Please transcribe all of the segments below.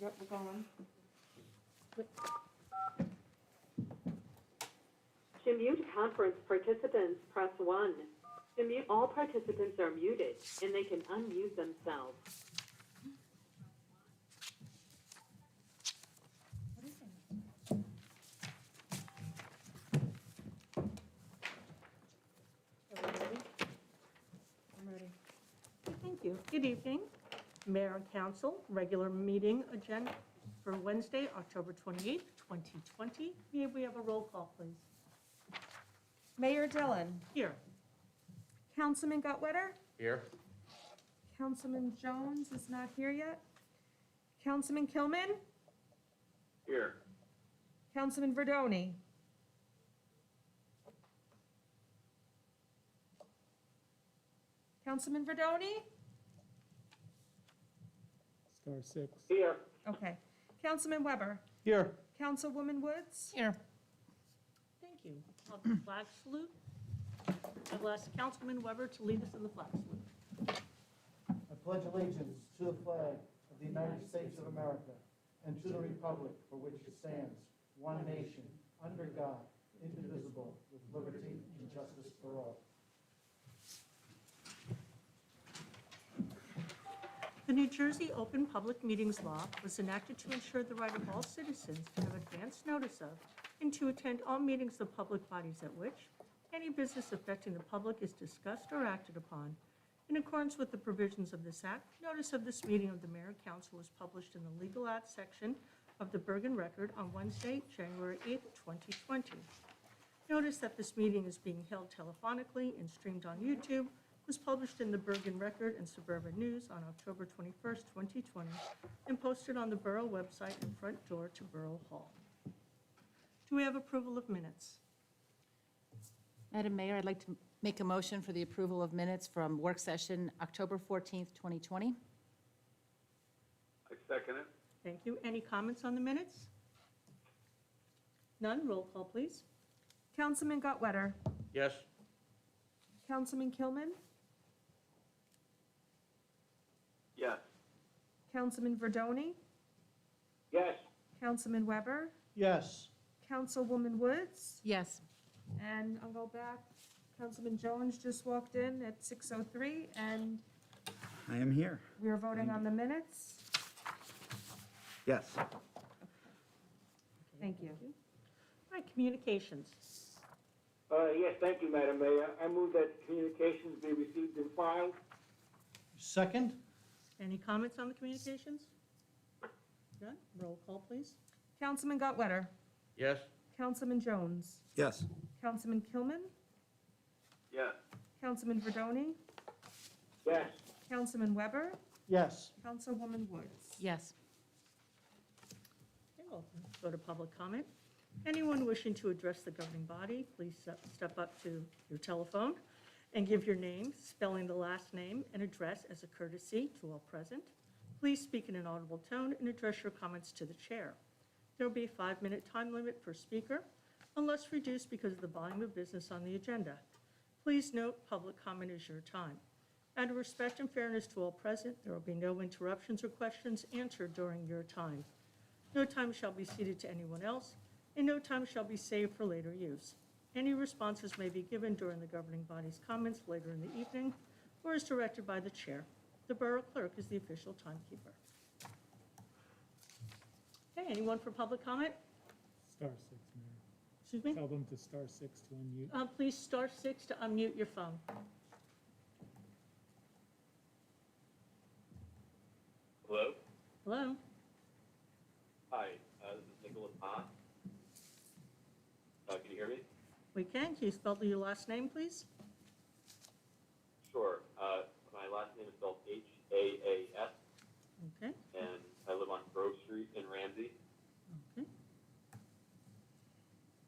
Yep, we're going. To mute conference participants, press 1. To mute, all participants are muted, and they can unmute themselves. Everybody? I'm ready. Thank you. Good evening. Mayor and Council, regular meeting agenda for Wednesday, October 28th, 2020. May we have a roll call, please? Mayor Dillon. Here. Councilman Gutwetter. Here. Councilman Jones is not here yet. Councilman Kilman. Here. Councilman Verdoni. Councilman Verdoni? Star 6. Here. Okay. Councilman Weber. Here. Councilwoman Woods. Here. Thank you. I'll do flag salute. I'll ask Councilman Weber to lead us in the flag salute. I pledge allegiance to the flag of the United States of America and to the republic for which it stands, one nation, under God, indivisible, with liberty and justice for all. The New Jersey Open Public Meetings Law was enacted to ensure the right of all citizens to have advance notice of and to attend all meetings of public bodies at which any business affecting the public is discussed or acted upon. In accordance with the provisions of this act, notice of this meeting of the Mayor and Council was published in the Legal Ads section of the Bergen Record on Wednesday, January 8th, 2020. Notice that this meeting is being held telephonically and streamed on YouTube was published in the Bergen Record and Suburban News on October 21st, 2020, and posted on the Borough website and front door to Borough Hall. Do we have approval of minutes? Madam Mayor, I'd like to make a motion for the approval of minutes from work session October 14th, 2020. I second it. Thank you. Any comments on the minutes? None. Roll call, please. Councilman Gutwetter. Yes. Councilman Kilman. Yes. Councilman Verdoni. Yes. Councilman Weber. Yes. Councilwoman Woods. Yes. And I'll go back. Councilman Jones just walked in at 6:03, and I am here. we are voting on the minutes. Yes. Thank you. All right, communications. Yes, thank you, Madam Mayor. I move that communications be received and filed. Second? Any comments on the communications? None. Roll call, please. Councilman Gutwetter. Yes. Councilman Jones. Yes. Councilman Kilman. Yes. Councilman Verdoni. Yes. Councilman Weber. Yes. Councilwoman Woods. Yes. Okay, we'll go to public comment. Anyone wishing to address the governing body, please step up to your telephone and give your name, spelling the last name and address as a courtesy to all present. Please speak in an audible tone and address your comments to the chair. There will be a 5-minute time limit per speaker, unless reduced because of the volume of business on the agenda. Please note, public comment is your time. Out of respect and fairness to all present, there will be no interruptions or questions answered during your time. No time shall be ceded to anyone else, and no time shall be saved for later use. Any responses may be given during the governing body's comments later in the evening, or as directed by the chair. The borough clerk is the official timekeeper. Okay, anyone for public comment? Star 6, Mayor. Excuse me? Tell them to star 6 to unmute. Please star 6 to unmute your phone. Hello. Hello? Hi. This is Nicholas Haas. Can you hear me? We can. Can you spell your last name, please? Sure. My last name is spelled Haas, Okay. and I live on Grove Street in Ramsey. Okay.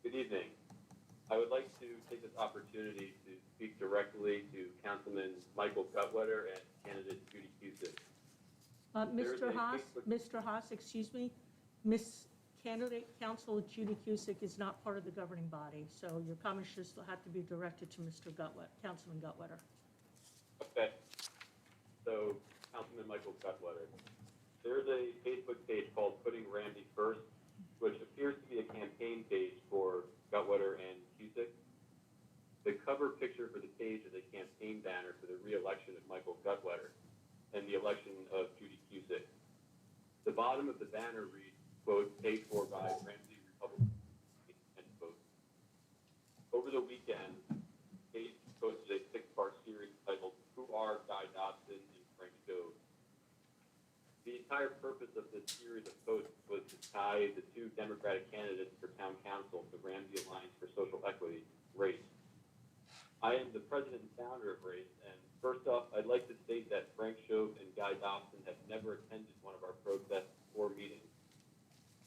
Good evening. I would like to take this opportunity to speak directly to Councilman Michael Gutwetter and candidate Judy Cusick. Mr. Haas, Mr. Haas, excuse me, Miss Candidate Counsel Judy Cusick is not part of the governing body, so your comments just have to be directed to Mr. Gutwetter, Councilman Gutwetter. Okay. So, Councilman Michael Gutwetter, There's a Facebook page called Putting Ramsey First, which appears to be a campaign page for Gutwetter and Cusick. The cover picture for the page is a campaign banner for the re-election of Michael Gutwetter and the election of Judy Cusick. The bottom of the banner reads, quote, paid for by Ramsey Republican, end quote. Over the weekend, Page posted a 6-part series titled Who Are Guy Dobson and Frank Stove? The entire purpose of this series of posts was to tie the two Democratic candidates for town council, the Ramsey Alliance for Social Equity, RACE. I am the president and founder of RACE, and first off, I'd like to state that Frank Stove and Guy Dobson have never attended one of our protests or meetings.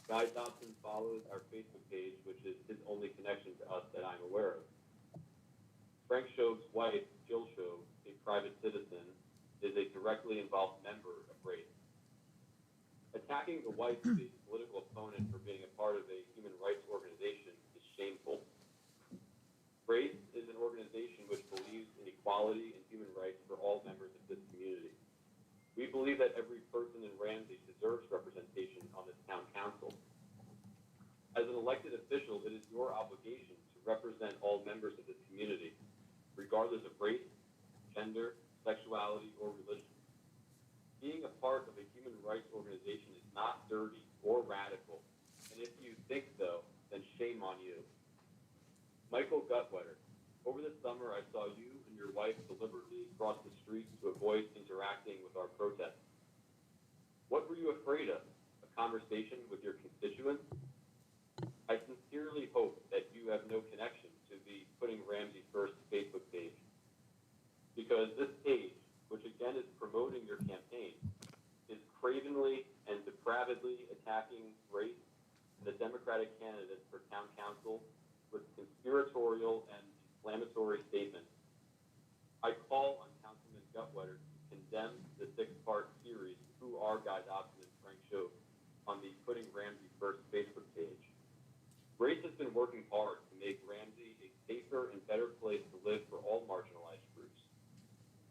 Guy Dobson follows our Facebook page, which is his only connection to us that I'm aware of. Frank Stove's wife, Jill Stove, a private citizen, is a directly involved member of RACE. Attacking the wife of a political opponent for being a part of a human rights organization is shameful. RACE is an organization which believes in equality and human rights for all members of this community. We believe that every person in Ramsey deserves representation on this town council. As an elected official, it is your obligation to represent all members of this community, regardless of race, gender, sexuality, or religion. Being a part of a human rights organization is not dirty or radical, and if you think so, then shame on you. Michael Gutwetter, over the summer I saw you and your wife deliberately cross the street to avoid interacting with our protests. What were you afraid of? A conversation with your constituents? I sincerely hope that you have no connection to the Putting Ramsey First Facebook page, because this page, which again is promoting your campaign, is cravenly and depravedly attacking race and the Democratic candidates for town council with conspiratorial and inflammatory statements. I call on Councilman Gutwetter to condemn the 6-part series, Who Are Guy Dobson and Frank Stove, on the Putting Ramsey First Facebook page. Race has been working hard to make Ramsey a safer and better place to live for all marginalized groups.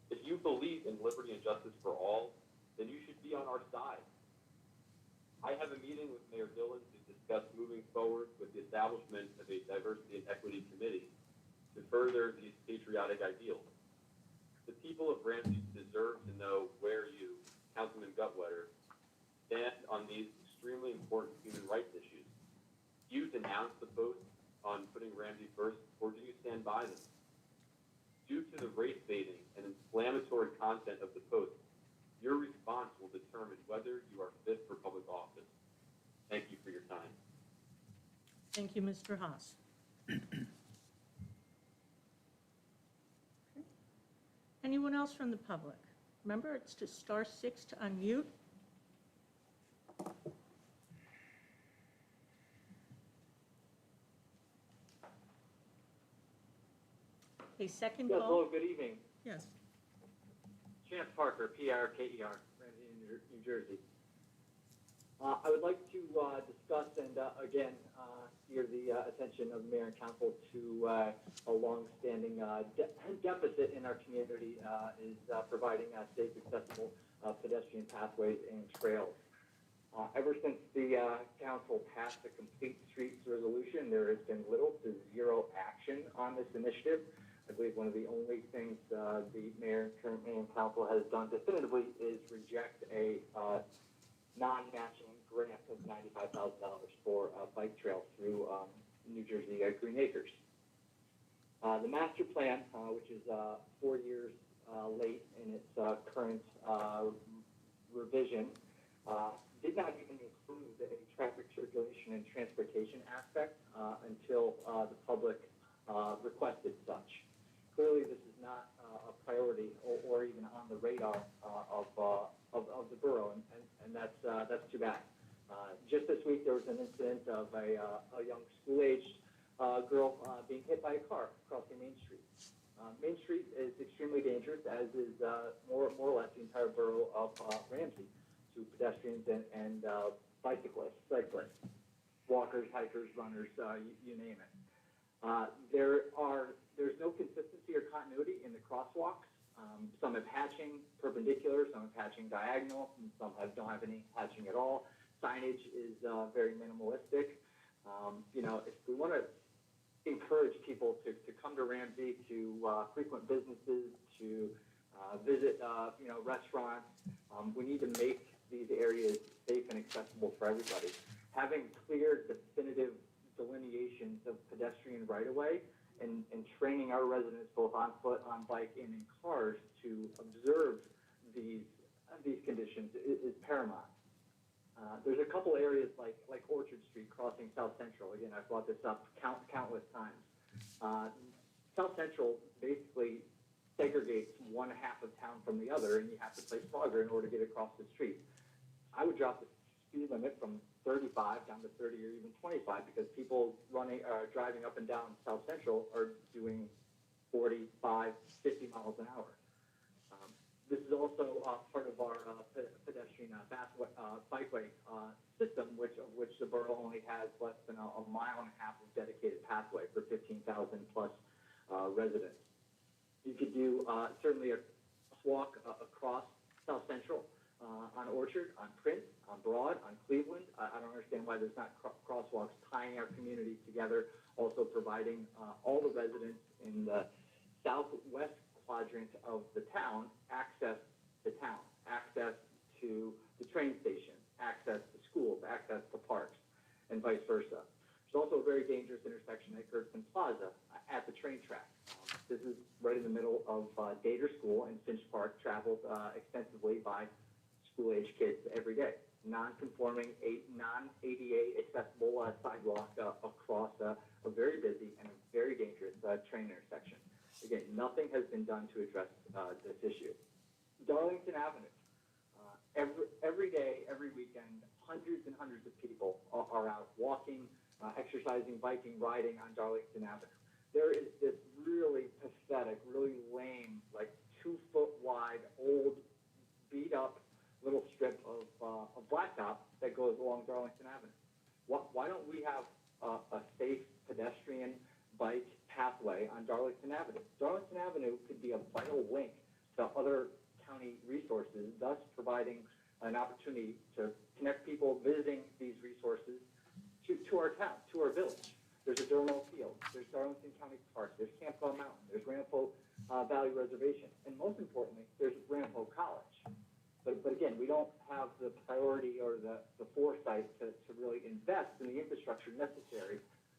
If you believe in liberty and justice for all, then you should be on our side. I have a meeting with Mayor Dillon to discuss moving forward with the establishment of a diversity and equity committee to further these patriotic ideals. The people of Ramsey deserve to know where you, Councilman Gutwetter, stand on these extremely important human rights issues. Do you denounce the posts on Putting Ramsey First, or do you stand by them? Due to the race baiting and inflammatory content of the post, your response will determine whether you are fit for public office. Thank you for your time. Thank you, Mr. Haas. Okay. Anyone else from the public? Remember, it's to *6 to unmute. A second Yes, call? hello, good evening. Yes. Chance Parker, P-R-K-E-R, Ramsey, New Jersey. I would like to discuss and, again, steer the attention of the mayor and council to a long-standing deficit in our community is providing safe, accessible pedestrian pathways and trails. Ever since the council passed the Complete Streets resolution, there has been little to zero action on this initiative. I believe one of the only things the mayor, current mayor, and council has done definitively is reject a non-matching grant of $95,000 for a bike trail through New Jersey Green Acres. The master plan, which is 4 years late in its current revision, did not even include a traffic circulation and transportation aspect until the public requested such. Clearly, this is not a priority or even on the radar of the borough, and that's too bad. Just this week, there was an incident of a young school-aged girl being hit by a car crossing Main Street. Main Street is extremely dangerous, as is more or less the entire borough of Ramsey, to pedestrians and bicyclists, cyclists, walkers, hikers, runners, you name it. There's no consistency or continuity in the crosswalks Some have hatching perpendicular, some have hatching diagonal, and some don't have any hatching at all. Signage is very minimalistic. If we want to encourage people to come to Ramsey, to frequent businesses, to visit, restaurants, we need to make these areas safe and accessible for everybody. Having clear, definitive delineations of pedestrian right-of-way and training our residents both on foot, on bike, and in cars to observe these conditions is paramount. There's a couple areas like Orchard Street crossing South Central. Again, I've brought this up countless times. South Central basically segregates one half of town from the other, and you have to play Frogger in order to get across the street. I would drop the speed limit from 35 down to 30 or even 25 because people driving up and down South Central are doing 45, 50 miles an hour. This is also part of our pedestrian bikeway system, which the borough only has less than a mile and a half of dedicated pathway for 15,000 plus residents. You could do certainly a walk across South Central on Orchard, on Prince, on Broad, on Cleveland. I don't understand why there's not crosswalks tying our community together, also providing all the residents in the southwest quadrant of the town access to town, access to the train station, access to schools, access to parks, and vice versa. There's also a very dangerous intersection at Gertson Plaza at the train track. This is right in the middle of Dater School and Finch Park, traveled extensively by school-age kids every day. Non-conforming, non-ADA accessible sidewalk across a very busy and a very dangerous train intersection. Again, nothing has been done to address this issue. Darlington Avenue. Every day, every weekend, hundreds and hundreds of people are out walking, exercising, biking, riding on Darlington Avenue. There is this really pathetic, really lame, like 2-foot wide, old, beat up little strip of blacktop that goes along Darlington Avenue. Why don't we have a safe pedestrian bike pathway on Darlington Avenue? Darlington Avenue could be a vital link to other county resources, thus providing an opportunity to connect people visiting these resources to our town, to our village. There's a Dermo Field, there's Darlington County Park, there's Campbell Mountain, there's Rampo Valley Reservation, and most importantly, there's Rampo College. But again, we don't have the priority or the foresight to really invest in the infrastructure necessary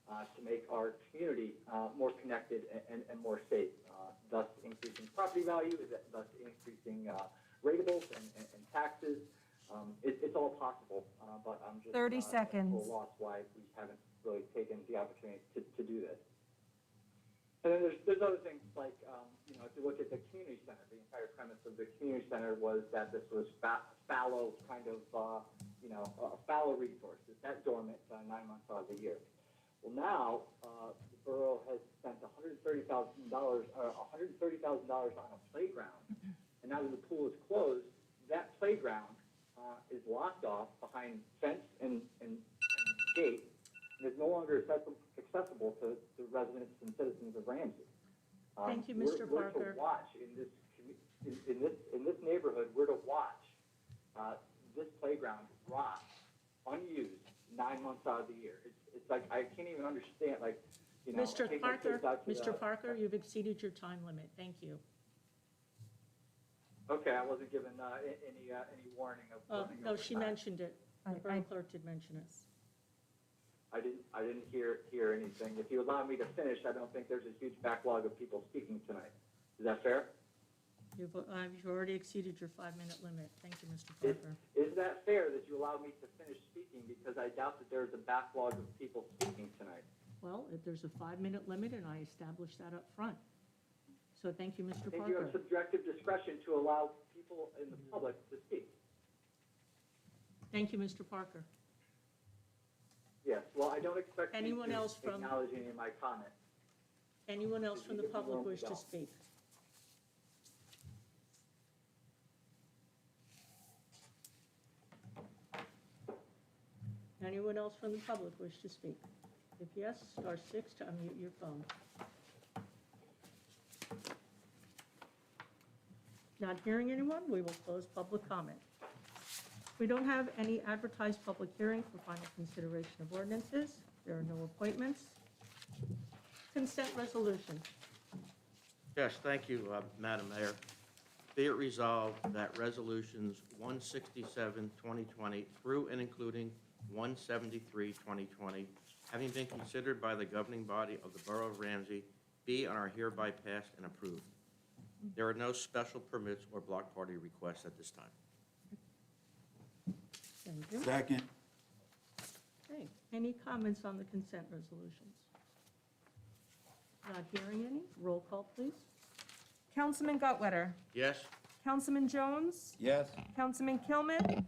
to make our community more connected and more safe, thus increasing property value, thus increasing ratables and taxes. It's all possible, but I'm just 30 seconds. a little lost why we haven't really taken the opportunity to do this. And then there's other things like, if you look at the community center, the entire premise of the community center was that this was fallow kind of, fallow resource. It's that dormant 9 months out of the year. Well, now the borough has spent $130,000 on a playground, and now that the pool is closed, that playground is locked off behind fence and gate, and is no longer accessible to the residents and citizens of Ramsey. Thank you, Mr. Parker. We're to watch in this neighborhood. We're to watch this playground rot, unused, 9 months out of the year. It's like I can't even understand. Mr. Parker, you've exceeded your time limit. Thank you. Okay, I wasn't given any warning of. No, she mentioned it. The borough clerk did mention it. I didn't hear anything. If you allow me to finish, I don't think there's a huge backlog of people speaking tonight. Is that fair? You've already exceeded your 5-minute limit. Thank you, Mr. Parker. Is that fair that you allow me to finish speaking, because I doubt that there's a backlog of people speaking tonight? Well, if there's a 5-minute limit, and I established that up front. So thank you, Mr. I think you have Parker. subjective discretion to allow people in the public to speak. Thank you, Mr. Parker. Yes, well, I don't expect Anyone you to else from- acknowledge any of my comments. Anyone else from the public wish to speak? Anyone else from the public wish to speak? If yes, star 6 to unmute your phone. Not hearing anyone, we will close public comment. We don't have any advertised public hearing for final consideration of ordinances. There are no appointments. Consent resolution. Yes, thank you, Madam Mayor. Be it resolved that resolutions 167, 2020 through and including 173, 2020, having been considered by the governing body of the Borough of Ramsey, be and are hereby passed and approved. There are no special permits or block party requests at this time. Thank you. Second. Okay, any comments on the consent resolutions? Not hearing any, roll call, please. Councilman Gottwetter, Yes? Councilman Jones, Yes. Councilman Kilman.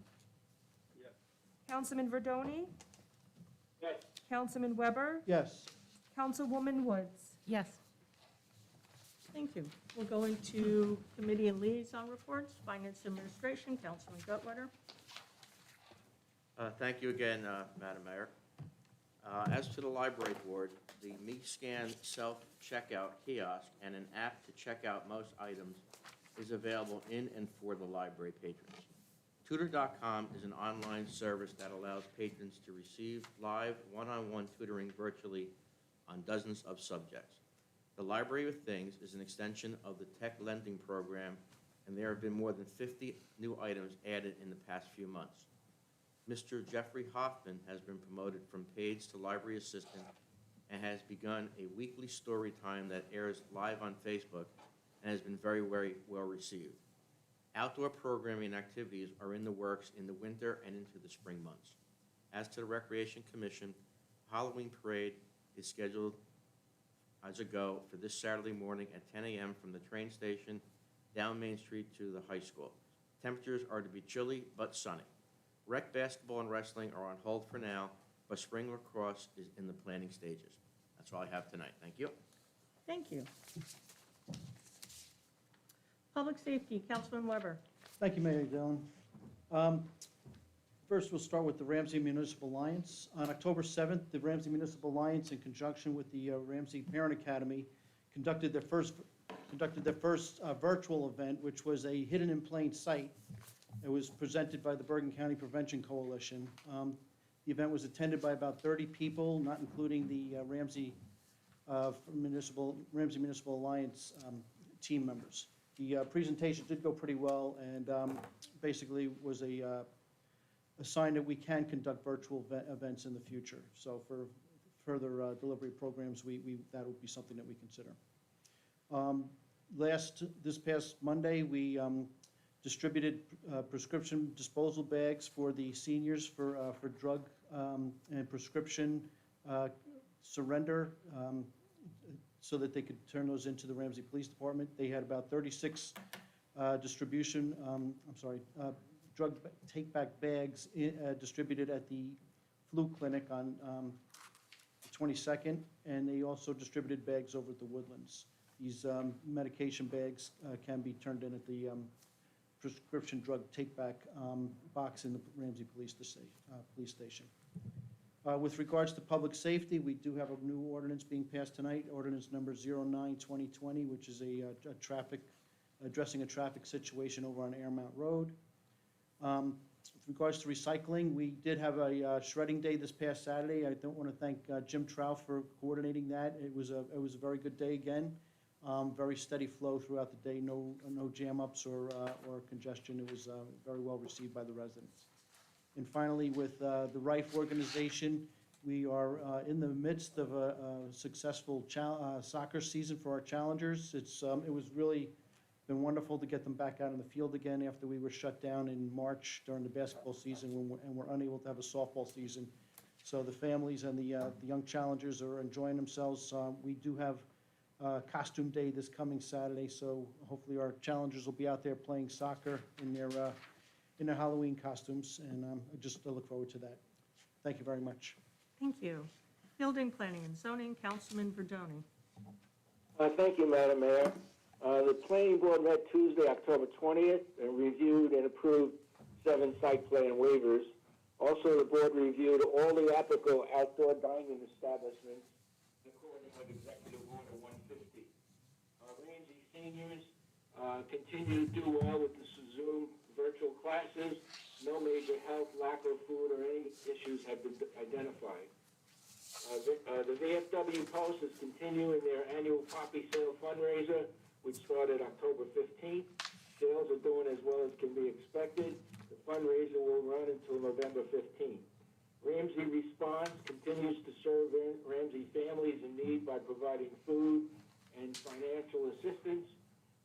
Councilman Verdoni, Yes. Councilman Weber, Yes. Councilwoman Woods. Yes. Thank you. We'll go into committee and liaison reports. Finance Administration, Councilman Gottwetter. Thank you again, Madam Mayor. As to the library board, the MeScan self-checkout kiosk and an app to check out most items is available in and for the library patrons. Tutor.com is an online service that allows patrons to receive live one-on-one tutoring virtually on dozens of subjects. The Library of Things is an extension of the tech lending program, and there have been more than 50 new items added in the past few months. Mr. Jeffrey Hoffman has been promoted from page to library assistant and has begun a weekly story time that airs live on Facebook and has been very, very well received. Outdoor programming and activities are in the works in the winter and into the spring months. As to the Recreation Commission, Halloween parade is scheduled as a go for this Saturday morning at 10 a.m. from the train station down Main Street to the high school. Temperatures are to be chilly but sunny. Rec basketball and wrestling are on hold for now, but spring lacrosse is in the planning stages. That's all I have tonight. Thank you. Thank you. Public Safety, Councilman Weber. Thank you, Mayor Dillon. First, we'll start with the Ramsey Municipal Alliance. On October 7th, the Ramsey Municipal Alliance, in conjunction with the Ramsey Parent Academy, conducted their first virtual event, which was a hidden in plain sight. It was presented by the Bergen County Prevention Coalition. The event was attended by about 30 people, not including the Ramsey Municipal Alliance team members. The presentation did go pretty well, and basically was a sign that we can conduct virtual events in the future. So for further delivery programs, that would be something that we consider. This past Monday, we distributed prescription disposal bags for the seniors for drug and prescription surrender, so that they could turn those into the Ramsey Police Department. They had about 36 drug take-back bags distributed at the flu clinic on the 22nd, and they also distributed bags over at the Woodlands. These medication bags can be turned in at the prescription drug take-back box in the Ramsey Police Station. With regards to public safety, we do have a new ordinance being passed tonight, ordinance number 09-2020, which is addressing a traffic situation over on Airmount Road. With regards to recycling, we did have a shredding day this past Saturday. I don't want to thank Jim Trout for coordinating that. It was a very good day again. Very steady flow throughout the day, no jam-ups or congestion. It was very well received by the residents. And finally, with the Rife organization, we are in the midst of a successful soccer season for our challengers. It was really been wonderful to get them back out in the field again after we were shut down in March during the basketball season and we're unable to have a softball season. So the families and the young challengers are enjoying themselves. We do have costume day this coming Saturday, so hopefully our challengers will be out there playing soccer in their Halloween costumes, and I just look forward to that. Thank you very much. Thank you. Building, Planning, and Zoning, Councilman Verdoni. Thank you, Madam Mayor. The planning board met Tuesday, October 20th, and reviewed and approved 7 site plan waivers. Also, the board reviewed all the applicable outdoor dining establishments according with Executive Order 150. Ramsey seniors continue to do well with the Zoom virtual classes. No major health, lack of food, or any issues have been identified. The VFW Post is continuing their annual poppy sale fundraiser, which started October 15th. Sales are doing as well as can be expected. The fundraiser will run until November 15th. Ramsey Response continues to serve Ramsey families in need by providing food and financial assistance.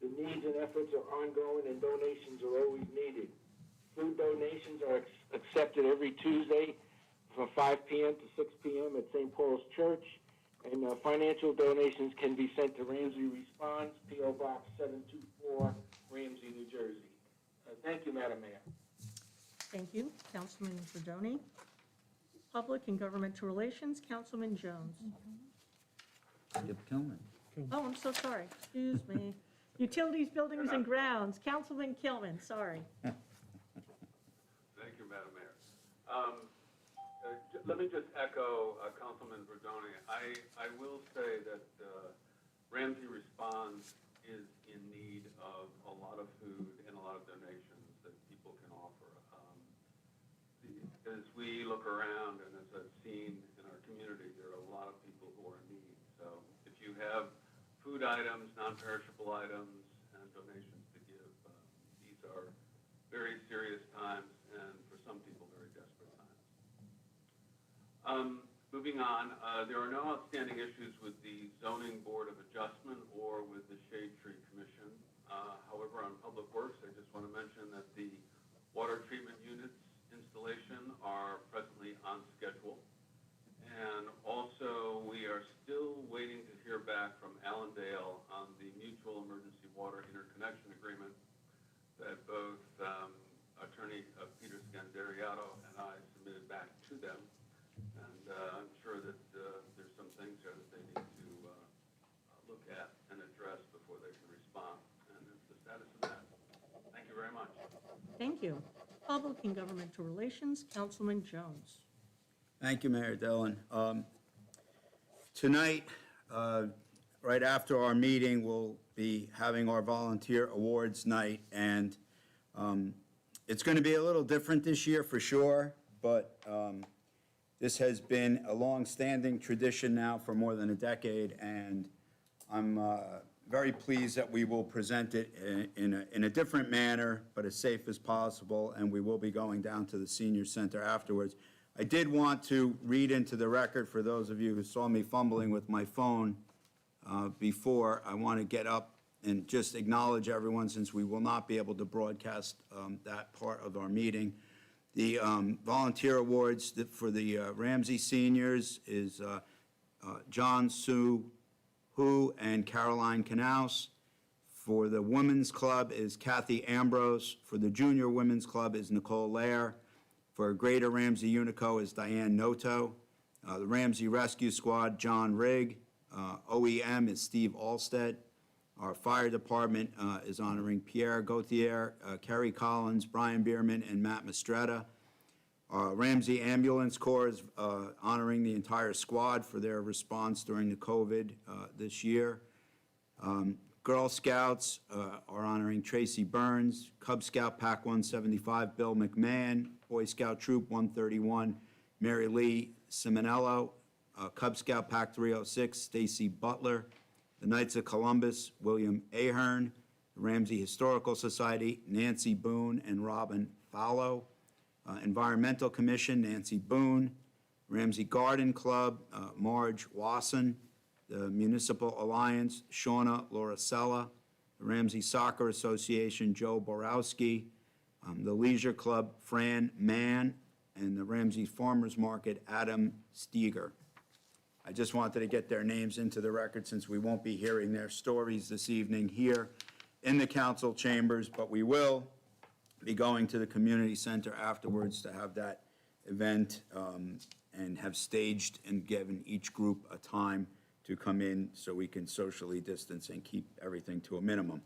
The needs and efforts are ongoing and donations are always needed. Food donations are accepted every Tuesday from 5 p.m. to 6 p.m. at St. Paul's Church. And financial donations can be sent to Ramsey Response, P.O. Box 724, Ramsey, New Jersey. Thank you, Madam Mayor. Thank you, Councilman Verdoni. Public and Governmental Relations, Councilman Jones. Skip Kilman. Oh, I'm so sorry, excuse me. Utilities, Buildings, and Grounds, Councilman Kilman, sorry. Thank you, Madam Mayor. Let me just echo Councilman Verdoni. I will say that Ramsey Responds is in need of a lot of food and a lot of donations that people can offer. As we look around and as I've seen in our community, there are a lot of people who are in need. So if you have food items, non-perishable items, and donations to give, these are very serious times and for some people very desperate times. Moving on, there are no outstanding issues with the Zoning Board of Adjustment or with the Shade Tree Commission. However, on Public Works, I just want to mention that the water treatment units installation are presently on schedule. And also, we are still waiting to hear back from Allendale on the mutual emergency water interconnection agreement that both Attorney Peter Scandariato and I submitted back to them. And I'm sure that there's some things there that they need to look at and address before they can respond. And that's the status of that. Thank you very much. Thank you. Public and Governmental Relations, Councilman Jones. Thank you, Mayor Dillon. Tonight, right after our meeting, we'll be having our volunteer awards night, and it's going to be a little different this year for sure, but this has been a long-standing tradition now for more than a decade, and I'm very pleased that we will present it in a different manner, but as safe as possible, and we will be going down to the senior center afterwards. I did want to read into the record, for those of you who saw me fumbling with my phone before, I want to get up and just acknowledge everyone, since we will not be able to broadcast that part of our meeting. The volunteer awards for the Ramsey seniors is John Sue Hu and Caroline Knaus. For the Women's Club is Kathy Ambrose. For the Junior Women's Club is Nicole Lair. For Greater Ramsey Unico is Diane Noto. The Ramsey Rescue Squad, John Rigg. OEM is Steve Alstead. Our fire department is honoring Pierre Gauthier, Kerry Collins, Brian Bierman, and Matt Mastretta. Ramsey Ambulance Corps is honoring the entire squad for their response during the COVID this year. Girl Scouts are honoring Tracy Burns, Cub Scout Pack 175, Bill McMahon, Boy Scout Troop 131, Mary Lee Simonello, Cub Scout Pack 306, Stacy Butler, the Knights of Columbus, William Ahern, the Ramsey Historical Society, Nancy Boone and Robin Fallow, Environmental Commission, Nancy Boone, Ramsey Garden Club, Marge Wasson, the Municipal Alliance, Shauna Lauricella, the Ramsey Soccer Association, Joe Borowski, the Leisure Club, Fran Mann, and the Ramsey Farmers Market, Adam Steger. I just wanted to get their names into the record, since we won't be hearing their stories this evening here in the council chambers, but we will be going to the community center afterwards to have that event and have staged and given each group a time to come in so we can socially distance and keep everything to a minimum.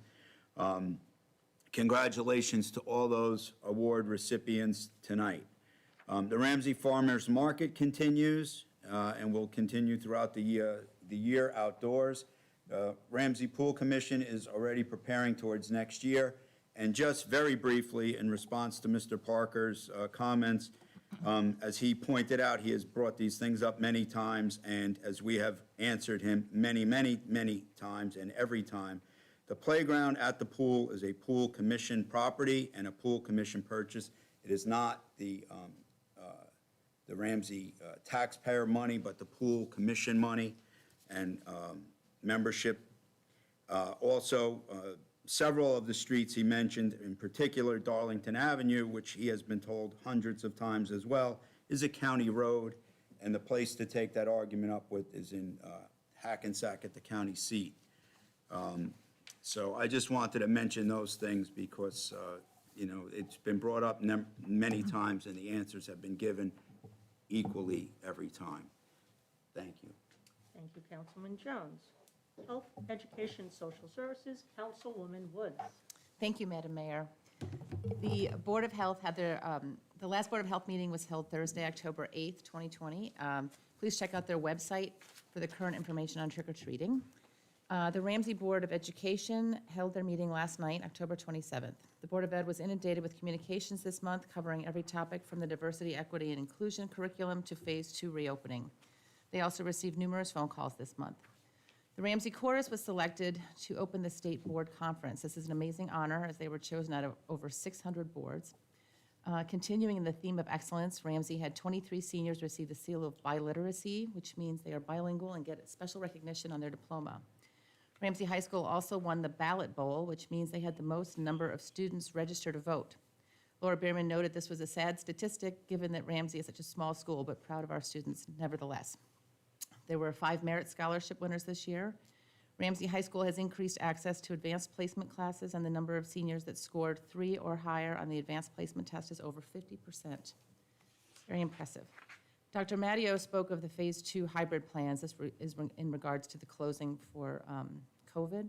Congratulations to all those award recipients tonight. The Ramsey Farmers Market continues and will continue throughout the year outdoors. Ramsey Pool Commission is already preparing towards next year. And just very briefly, in response to Mr. Parker's comments, as he pointed out, he has brought these things up many times, and as we have answered him many, many, many times, and every time, the playground at the pool is a pool commission property and a pool commission purchase. It is not the Ramsey taxpayer money, but the pool commission money and membership. Also, several of the streets he mentioned, in particular Darlington Avenue, which he has been told hundreds of times as well, is a county road, and the place to take that argument up with is in Hackensack at the county seat. So I just wanted to mention those things because, it's been brought up many times, and the answers have been given equally every time. Thank you. Thank you, Councilman Jones. Health, Education, Social Services, Councilwoman Woods. Thank you, Madam Mayor. The Board of Health had the last Board of Health meeting was held Thursday, October 8th, 2020. Please check out their website for the current information on trick-or-treating. The Ramsey Board of Education held their meeting last night, October 27th. The Board of Ed was inundated with communications this month, covering every topic from the diversity, equity, and inclusion curriculum to Phase 2 reopening. They also received numerous phone calls this month. The Ramsey Chorus was selected to open the State Board Conference. This is an amazing honor, as they were chosen out of over 600 boards. Continuing in the theme of excellence, Ramsey had 23 seniors receive the seal of biliteracy, which means they are bilingual and get special recognition on their diploma. Ramsey High School also won the Ballot Bowl, which means they had the most number of students register to vote. Laura Bierman noted this was a sad statistic, given that Ramsey is such a small school, but proud of our students nevertheless. There were 5 merit scholarship winners this year. Ramsey High School has increased access to advanced placement classes, and the number of seniors that scored 3 or higher on the advanced placement test is over 50%. Very impressive. Dr. Matteo spoke of the Phase 2 hybrid plans. This is in regards to the closing for COVID.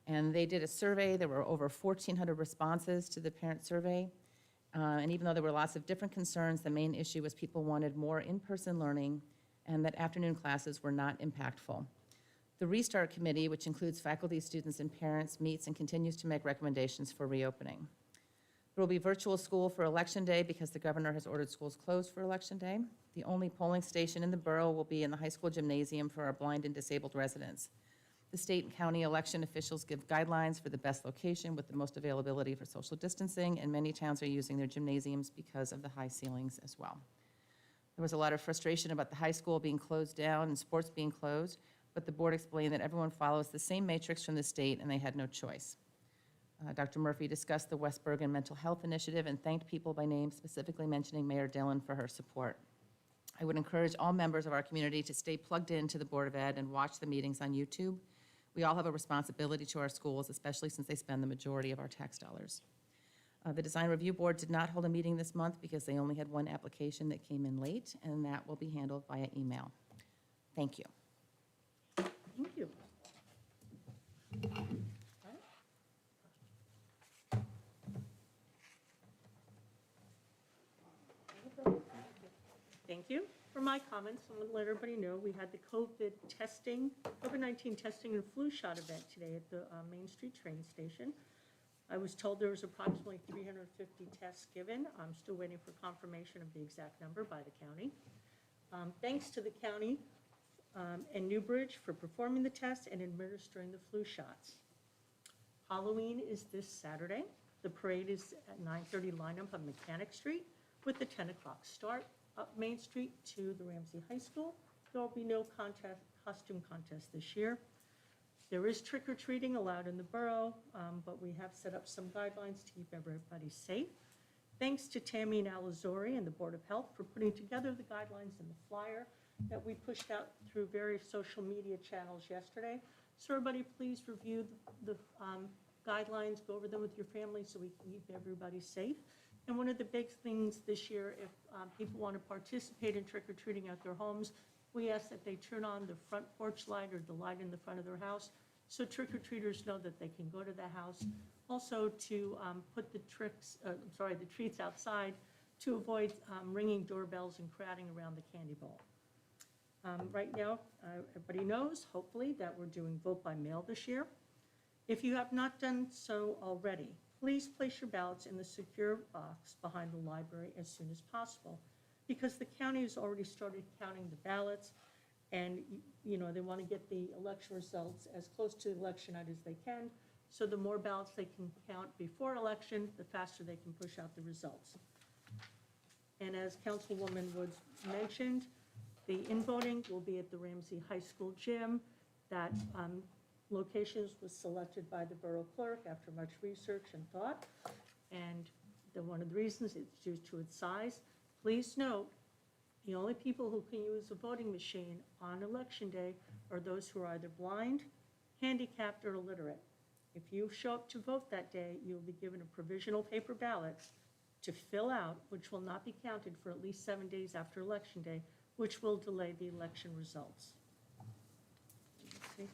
And they did a survey. There were over 1,400 responses to the parent survey. And even though there were lots of different concerns, the main issue was people wanted more in-person learning and that afternoon classes were not impactful. The Restart Committee, which includes faculty, students, and parents, meets and continues to make recommendations for reopening. There will be virtual school for Election Day because the governor has ordered schools closed for Election Day. The only polling station in the borough will be in the high school gymnasium for our blind and disabled residents. The state and county election officials give guidelines for the best location with the most availability for social distancing, and many towns are using their gymnasiums because of the high ceilings as well. There was a lot of frustration about the high school being closed down and sports being closed, but the board explained that everyone follows the same matrix from the state and they had no choice. Dr. Murphy discussed the West Bergen Mental Health Initiative and thanked people by name, specifically mentioning Mayor Dillon for her support. I would encourage all members of our community to stay plugged into the Board of Ed and watch the meetings on YouTube. We all have a responsibility to our schools, especially since they spend the majority of our tax dollars. The Design Review Board did not hold a meeting this month because they only had one application that came in late, and that will be handled via email. Thank you. Thank you. Thank you. For my comments, I want to let everybody know we had the COVID-19 testing and flu shot event today at the Main Street train station. I was told there was approximately 350 tests given. I'm still waiting for confirmation of the exact number by the county. Thanks to the county and Newbridge for performing the tests and administering the flu shots. Halloween is this Saturday. The parade is at 9:30 lineup on Mechanic Street with the 10 o'clock start up Main Street to the Ramsey High School. There will be no costume contest this year. There is trick-or-treating allowed in the borough, but we have set up some guidelines to keep everybody safe. Thanks to Tammy and Alizori and the Board of Health for putting together the guidelines and the flyer that we pushed out through various social media channels yesterday. So everybody, please review the guidelines, go over them with your family so we can keep everybody safe. And one of the big things this year, if people want to participate in trick-or-treating at their homes, we ask that they turn on the front porch light or the light in the front of their house so trick-or-treaters know that they can go to the house. Also to put the treats outside to avoid ringing doorbells and crowding around the candy bowl. Right now, everybody knows, hopefully, that we're doing vote by mail this year. If you have not done so already, please place your ballots in the secure box behind the library as soon as possible, because the county has already started counting the ballots, and, you know, they want to get the election results as close to the election night as they can, so the more ballots they can count before election, the faster they can push out the results. And as Councilwoman Woods mentioned, the in-voting will be at the Ramsey High School gym. That locations was selected by the borough clerk after much research and thought. And one of the reasons is due to its size. Please note, the only people who can use a voting machine on election day are those who are either blind, handicapped, or illiterate. If you show up to vote that day, you will be given a provisional paper ballot to fill out, which will not be counted for at least 7 days after election day, which will delay the election results. Let's see.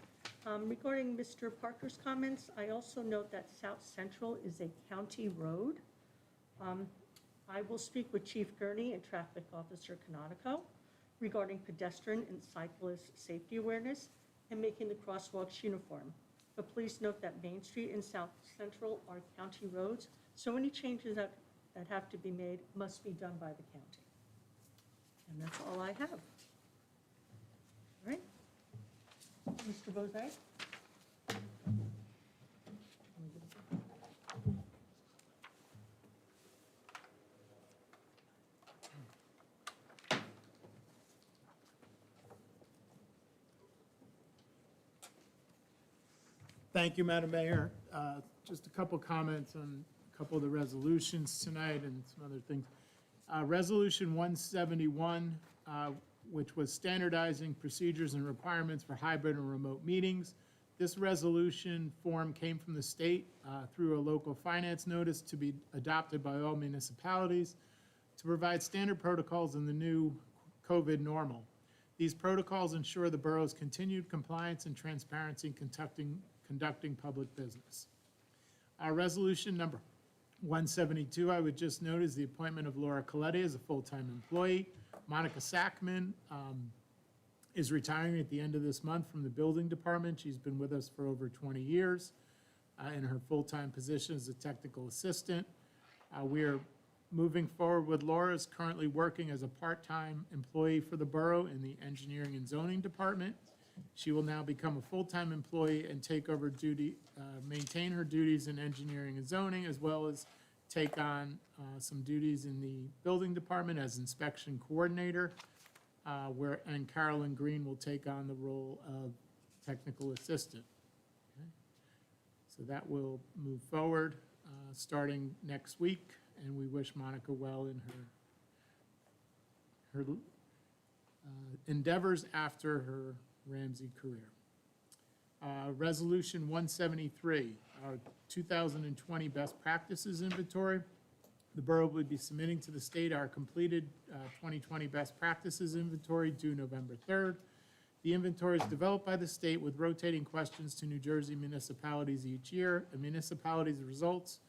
Regarding Mr. Parker's comments, I also note that South Central is a county road. I will speak with Chief Gurney and Traffic Officer Canonico regarding pedestrian and cyclist safety awareness and making the crosswalks uniform. But please note that Main Street and South Central are county roads, so any changes that have to be made must be done by the county. And that's all I have. All right. Mr. Bozay? Thank you, Madam Mayor. Just a couple comments on a couple of the resolutions tonight and some other things. Resolution 171, which was standardizing procedures and requirements for hybrid and remote meetings. This resolution form came from the state through a local finance notice to be adopted by all municipalities to provide standard protocols in the new COVID normal. These protocols ensure the borough's continued compliance and transparency in conducting public business. Resolution number 172, I would just note, is the appointment of Laura Coletti as a full-time employee. Monica Sackman is retiring at the end of this month from the building department. She's been with us for over 20 years in her full-time position as a technical assistant. We are moving forward with Laura is currently working as a part-time employee for the borough in the engineering and zoning department. She will now become a full-time employee and take over maintain her duties in engineering and zoning, as well as take on some duties in the building department as inspection coordinator, and Carolyn Green will take on the role of technical assistant. Okay. So that will move forward starting next week, and we wish Monica well in her endeavors after her Ramsey career. Resolution 173, our 2020 best practices inventory. The borough will be submitting to the state our completed 2020 best practices inventory due November 3rd. The inventory is developed by the state with rotating questions to New Jersey municipalities each year. A municipality's results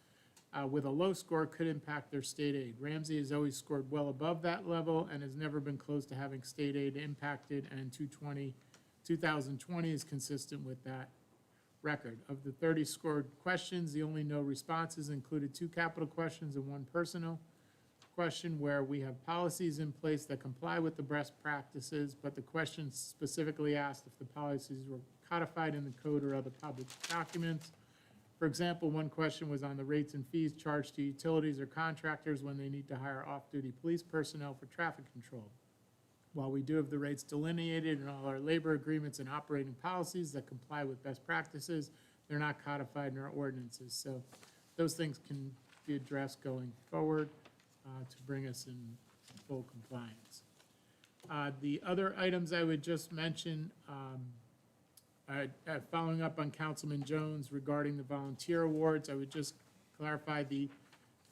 with a low score could impact their state aid. Ramsey has always scored well above that level and has never been close to having state aid impacted, and 2020 is consistent with that record. Of the 30 scored questions, the only no responses included 2 capital questions and 1 personal question where we have policies in place that comply with the best practices, but the question specifically asked if the policies were codified in the code or other public documents. For example, one question was on the rates and fees charged to utilities or contractors when they need to hire off-duty police personnel for traffic control. While we do have the rates delineated in all our labor agreements and operating policies that comply with best practices, they're not codified in our ordinances. So those things can be addressed going forward to bring us in full compliance. The other items I would just mention, following up on Councilman Jones regarding the volunteer awards, I would just clarify the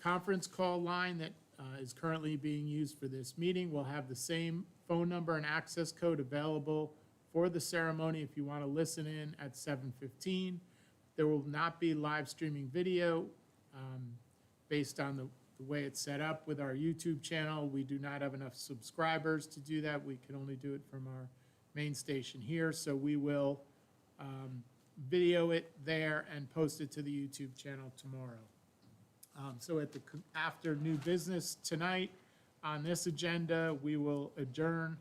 conference call line that is currently being used for this meeting will have the same phone number and access code available for the ceremony if you want to listen in at 7:15. There will not be live streaming video based on the way it's set up with our YouTube channel, we do not have enough subscribers to do that. We can only do it from our main station here, so we will video it there and post it to the YouTube channel tomorrow. So after new business tonight, on this agenda, we will adjourn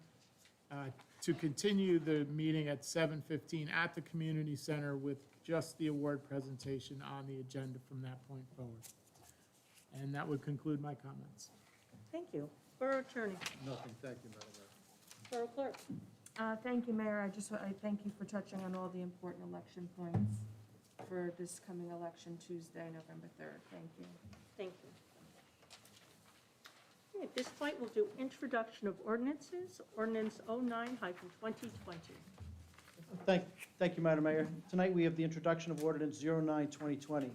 to continue the meeting at 7:15 at the community center with just the award presentation on the agenda from that point forward. And that would conclude my comments. Thank you. Borough Attorney. Nothing, thank you, Madam Mayor. Borough Clerk. Thank you, Mayor. I thank you for touching on all the important election points for this coming election Tuesday, November 3rd. Thank you. Thank you. Okay, at this point, we'll do introduction of ordinances. Ordinance 09-2020. Thank you, Madam Mayor. Tonight, we have the introduction of ordinance 09-2020.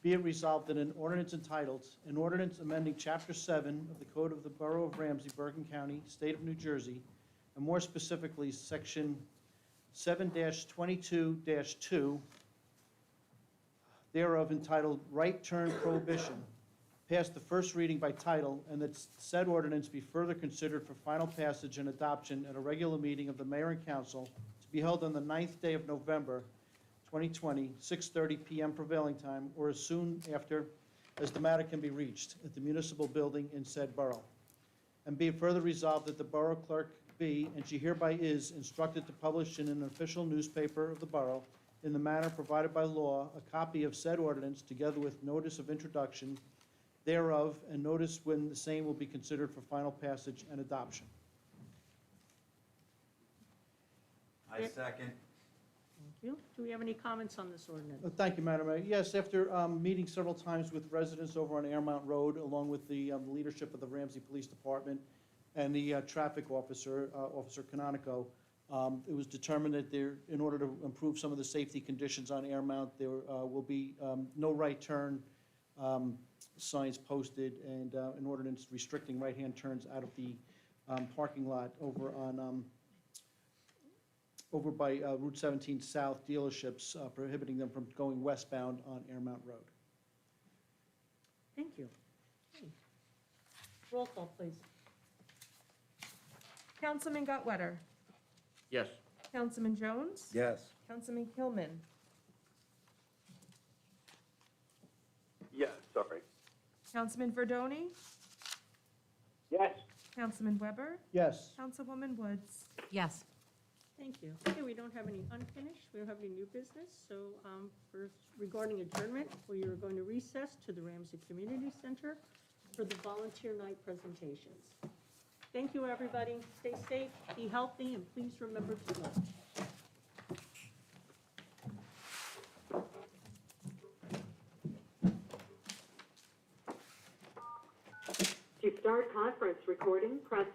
Be it resolved that an ordinance entitled, an ordinance amending Chapter 7 of the Code of the Borough of Ramsey, Bergen County, State of New Jersey, and more specifically, Section 7-22-2 thereof entitled Right Turn Prohibition, passed the first reading by title, and that said ordinance be further considered for final passage and adoption at a regular meeting of the mayor and council to be held on the 9th day of November, 2020, 6:30 p.m. prevailing time, or as soon after as the matter can be reached at the municipal building in said borough. And be it further resolved that the borough clerk be, and she hereby is, instructed to publish in an official newspaper of the borough, in the manner provided by law, a copy of said ordinance, together with notice of introduction thereof, and notice when the same will be considered for final passage and adoption. I second. Thank you. Do we have any comments on this ordinance? Thank you, Madam Mayor. Yes, after meeting several times with residents over on Airmount Road, along with the leadership of the Ramsey Police Department and the traffic officer, Officer Canonico, it was determined that in order to improve some of the safety conditions on Airmount, there will be no right turn signs posted, and an ordinance restricting right-hand turns out of the parking lot over by Route 17 South dealerships, prohibiting them from going westbound on Airmount Road. Thank you. Okay. Roll call, please. Councilman Gottwetter. Yes. Councilman Jones. Yes. Councilman Kilman. Yes, sorry. Councilman Verdoni. Yes. Councilman Weber. Yes. Councilwoman Woods. Yes. Thank you. Okay, we don't have any unfinished, we don't have any new business, so regarding adjournment, we are going to recess to the Ramsey Community Center for the volunteer night presentations. Thank you, everybody. Stay safe, be healthy, and please remember to vote. To start conference recording, press